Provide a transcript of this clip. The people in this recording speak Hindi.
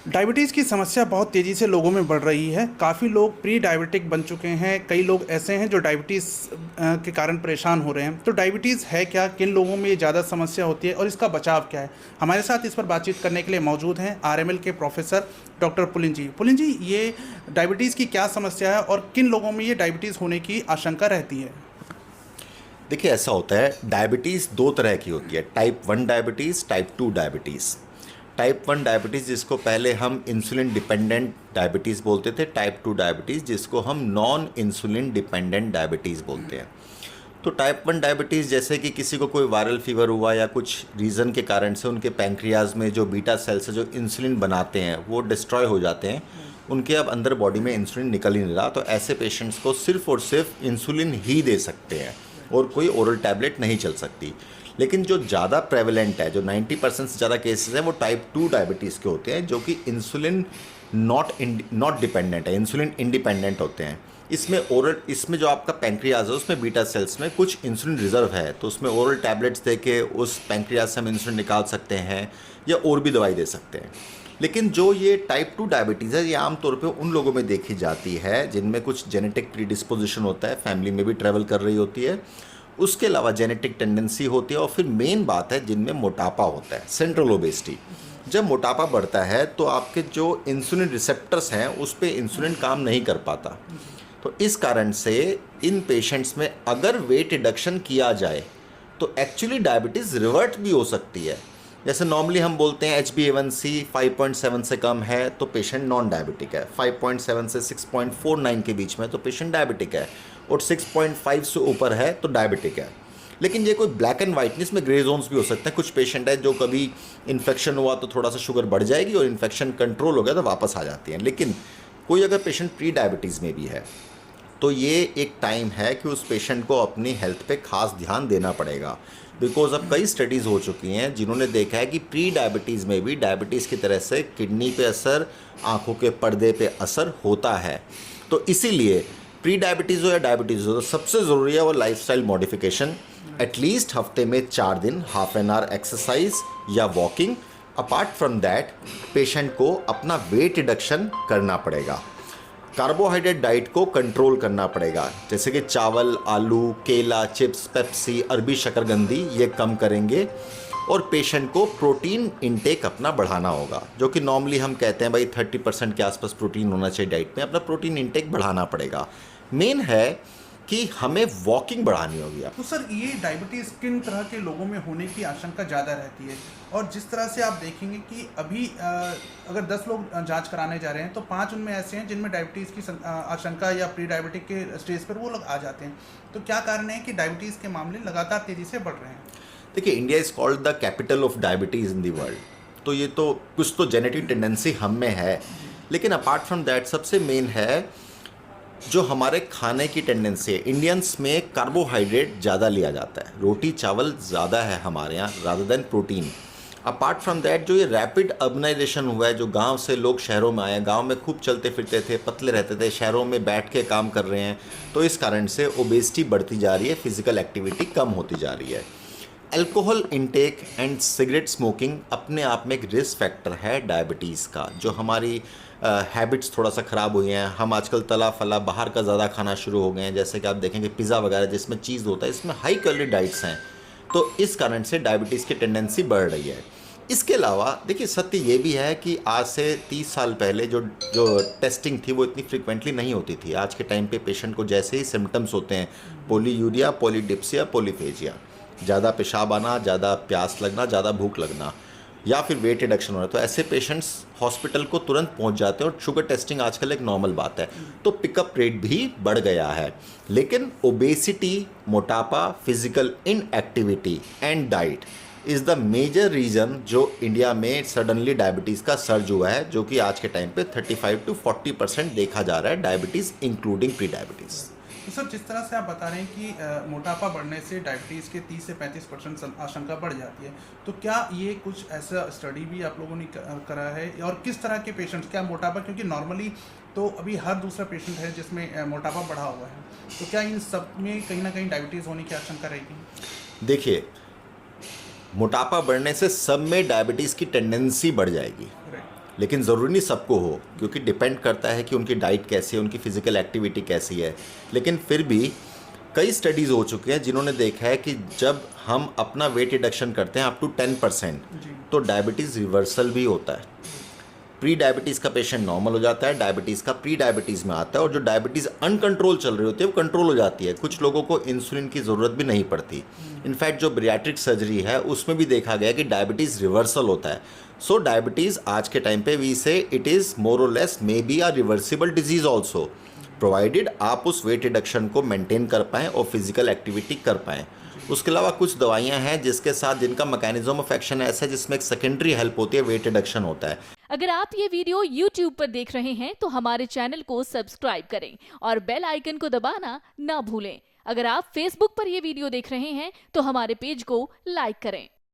डायबिटीज़ की समस्या बहुत तेज़ी से लोगों में बढ़ रही है। काफ़ी लोग प्री डायबिटिक बन चुके हैं, कई लोग ऐसे हैं जो डायबिटीज़ के कारण परेशान हो रहे हैं। तो डायबिटीज़ है क्या? किन लोगों में ये ज़्यादा समस्या होती है और इसका बचाव क्या है? हमारे साथ इस पर बातचीत करने के लिए मौजूद हैं आरएमएल के प्रोफ़ेसर डॉक्टर पुलिन जी। पुलिन जी, ये डायबिटीज़ की क्या समस्या है और किन लोगों में ये डायबिटीज़ होने की आशंका रहती है? देखिए, ऐसा होता है, डायबिटीज़ दो तरह की होती है, type 1 diabetes, type 2 diabetes. Type 1 diabetes जिसको पहले हम इंसुलिन डिपेंडेंट डायबिटीज़ बोलते थे, टाइप 2 डायबिटीज़ जिसको हम नॉन इंसुलिन डिपेंडेंट डायबिटीज़ बोलते हैं। तो टाइप 1 डायबिटीज़ जैसे कि किसी को कोई वायरल फीवर हुआ या कुछ रीज़न के कारण से उनके पैंक्रियाज में जो बीटा सेल्स है जो इंसुलिन बनाते हैं वो डिस्ट्रॉय हो जाते हैं, उनके अब अंदर बॉडी में इंसुलिन निकल ही नहीं रहा, तो ऐसे पेशेंट्स को सिर्फ और सिर्फ इंसुलिन ही दे सकते हैं और कोई ओरल टैबलेट नहीं चल सकती। लेकिन जो ज़्यादा प्रेवलेंट है, जो 90% से ज़्यादा केसेस हैं, वो टाइप 2 डायबिटीज़ के होते हैं, जो कि इंसुलिन नॉट डिपेंडेंट है, इंसुलिन इंडिपेंडेंट होते हैं। इसमें जो आपका पैंक्रियाज है उसमें बीटा सेल्स में कुछ इंसुलिन रिजर्व है, तो उसमें ओरल टैबलेट्स दे के उस पैंक्रियाज से हम इंसुलिन निकाल सकते हैं या और भी दवाई दे सकते हैं। लेकिन जो ये टाइप 2 डायबिटीज़ है, ये आमतौर पे उन लोगों में देखी जाती है जिनमें कुछ जेनेटिक प्रीडिस्पोजिशन होता है, फैमिली में भी ट्रैवल कर रही होती है, उसके अलावा जेनेटिक टेंडेंसी होती है, और फिर मेन बात है जिनमें मोटापा होता है, सेंट्रल ओबेसिटी। जब मोटापा बढ़ता है तो आपके जो इंसुलिन रिसेप्टर्स हैं उस पे इंसुलिन काम नहीं कर पाता। तो इस कारण से इन पेशेंट्स में अगर वेट रिडक्शन किया जाए तो एक्चुअली डायबिटीज़ रिवर्ट भी हो सकती है। जैसे नॉर्मली हम बोलते हैं HbA1c 5.7 से कम है तो पेशेंट नॉन डायबिटिक है, 5.7 से 6.49 के बीच में तो पेशेंट डायबिटिक है, और 6.5 से ऊपर है तो डायबिटिक है। लेकिन ये कोई ब्लैक एंड वाइट नहीं, इसमें ग्रे जोन्स भी हो सकते हैं। कुछ पेशेंट है जो कभी इन्फेक्शन हुआ तो थोड़ा सा शुगर बढ़ जाएगी और इन्फेक्शन कंट्रोल हो गया तो वापस आ जाती है। लेकिन कोई अगर पेशेंट प्री डायबिटीज़ में भी है तो ये एक टाइम है कि उस पेशेंट को अपनी हेल्थ पे खास ध्यान देना पड़ेगा, बिकॉज अब कई स्टडीज़ हो चुकी हैं जिन्होंने देखा है कि प्री डायबिटीज़ में भी डायबिटीज़ की तरह से किडनी पे असर, आँखों के पर्दे पे असर होता है। तो इसीलिए प्री डायबिटीज़ हो या डायबिटीज़ हो, तो सबसे ज़रूरी है वो लाइफस्टाइल मॉडिफिकेशन। एटलीस्ट हफ्ते में 4 दिन हाफ एन आवर एक्सरसाइज या walking. Apart from that patient को अपना वेट रिडक्शन करना पड़ेगा, कार्बोहाइड्रेट डाइट को कंट्रोल करना पड़ेगा, जैसे कि चावल, आलू, केला, चिप्स, पेप्सी, अरबी शकरकंदी, ये कम करेंगे। और पेशेंट को प्रोटीन इंटेक अपना बढ़ाना होगा, जो कि नॉर्मली हम कहते हैं भाई 30% के आसपास प्रोटीन होना चाहिए डाइट में, अपना प्रोटीन इंटेक बढ़ाना पड़ेगा। मेन है कि हमें वॉकिंग बढ़ानी होगी। तो सर, ये डायबिटीज़ किन तरह के लोगों में होने की आशंका ज़्यादा रहती है? और जिस तरह से आप देखेंगे कि अभी अगर 10 लोग जांच कराने जा रहे हैं तो 5 उनमें ऐसे हैं जिनमें डायबिटीज़ की आशंका या प्री डायबिटिक के स्टेज पर वो लोग आ जाते हैं। तो क्या कारण है कि डायबिटीज़ के मामले लगातार तेज़ी से बढ़ रहे हैं? देखिए, India is called the capital of diabetes in the world, तो ये तो कुछ तो जेनेटिक टेंडेंसी हम में है। लेकिन अपार्ट फ्रॉम दैट सबसे मेन है जो हमारे खाने की टेंडेंसी है। इंडियंस में कार्बोहाइड्रेट ज़्यादा लिया जाता है, रोटी चावल ज़्यादा है हमारे यहाँ rather than protein. Apart from that जो ये रैपिड अर्बनाइजेशन हुआ है, जो गांव से लोग शहरों में आए, गांव में खूब चलते फिरते थे, पतले रहते थे, शहरों में बैठ के काम कर रहे हैं, तो इस कारण से ओबेसिटी बढ़ती जा रही है, फिजिकल एक्टिविटी कम होती जा रही है। Alcohol intake and cigarette smoking अपने आप में एक रिस्क फैक्टर है डायबिटीज़ का। जो हमारी हैबिट्स थोड़ा सा ख़राब हुई हैं, हम आजकल तला फला बाहर का ज़्यादा खाना शुरू हो गए हैं, जैसे कि आप देखेंगे पिज़्ज़ा वगैरह जिसमें चीज़ होता है, इसमें हाई कैलोरी डाइट्स हैं, तो इस कारण से डायबिटीज़ की टेंडेंसी बढ़ रही है। इसके अलावा देखिए, सत्य ये भी है कि आज से 30 साल पहले जो टेस्टिंग थी वो इतनी फ्रिक्वेंटली नहीं होती थी। आज के टाइम पे पेशेंट को जैसे ही सिम्टम्स होते हैं, पोलीयूरिया, पॉलीडिप्सिया, पॉलीफेजिया, ज़्यादा पेशाब आना, ज़्यादा प्यास लगना, ज़्यादा भूख लगना, या फिर वेट रिडक्शन हो रहा है, तो ऐसे पेशेंट्स हॉस्पिटल को तुरंत पहुंच जाते हैं, और शुगर टेस्टिंग आजकल एक नॉर्मल बात है, तो पिकअप रेट भी बढ़ गया है। लेकिन ओबेसिटी, मोटापा, physical inactivity and diet is the major reason जो इंडिया में सडनली डायबिटीज़ का सर्ज हुआ है, जो कि आज के टाइम पे 35 to 40% देखा जा रहा है, डायबिटीज़ इंक्लूडिंग प्री डायबिटीज़। तो सर, जिस तरह से आप बता रहे हैं कि मोटापा बढ़ने से डायबिटीज़ के 30 से 35% आशंका बढ़ जाती है, तो क्या ये कुछ ऐसा स्टडी भी आप लोगों ने करा है? और किस तरह के पेशेंट्स, क्या मोटापा, क्योंकि नॉर्मली तो अभी हर दूसरा पेशेंट है जिसमें मोटापा बढ़ा हुआ है, तो क्या इन सब में कहीं ना कहीं डायबिटीज़ होने की आशंका रहेगी? देखिए, मोटापा बढ़ने से सब में डायबिटीज़ की टेंडेंसी बढ़ जाएगी, राइट। लेकिन ज़रूरी नहीं सबको हो, क्योंकि डिपेंड करता है कि उनकी डाइट कैसी है, उनकी फिजिकल एक्टिविटी कैसी है। लेकिन फिर भी कई स्टडीज़ हो चुके हैं जिन्होंने देखा है कि जब हम अपना वेट रिडक्शन करते हैं अप टू 10%, तो डायबिटीज़ रिवर्सल भी होता है। प्री डायबिटीज़ का पेशेंट नॉर्मल हो जाता है, डायबिटीज़ का प्री डायबिटीज़ में आता है, और जो डायबिटीज़ अनकंट्रोल चल रही होती है वो कंट्रोल हो जाती है। कुछ लोगों को इंसुलिन की ज़रूरत भी नहीं पड़ती। इनफैक्ट जो बैरिएट्रिक सर्जरी है उसमें भी देखा गया कि डायबिटीज़ रिवर्सल होता है। सो डायबिटीज़ आज के टाइम पे वी से इट इज़ मोर और less may be a reversible disease also, provided आप उस वेट रिडक्शन को मेंटेन कर पाएँ और फिजिकल एक्टिविटी कर पाएँ। उसके अलावा कुछ दवाइयाँ हैं जिसके साथ जिनका मैकेनिज्म ऑफ एक्शन ऐसा है जिसमें एक सेकेंडरी हेल्प होती है, वेट रिडक्शन होता है। अगर आप ये वीडियो YouTube पर देख रहे हैं तो हमारे चैनल को सब्सक्राइब करें और बेल आइकन को दबाना ना भूलें। अगर आप Facebook पर ये वीडियो देख रहे हैं तो हमारे पेज को लाइक करें।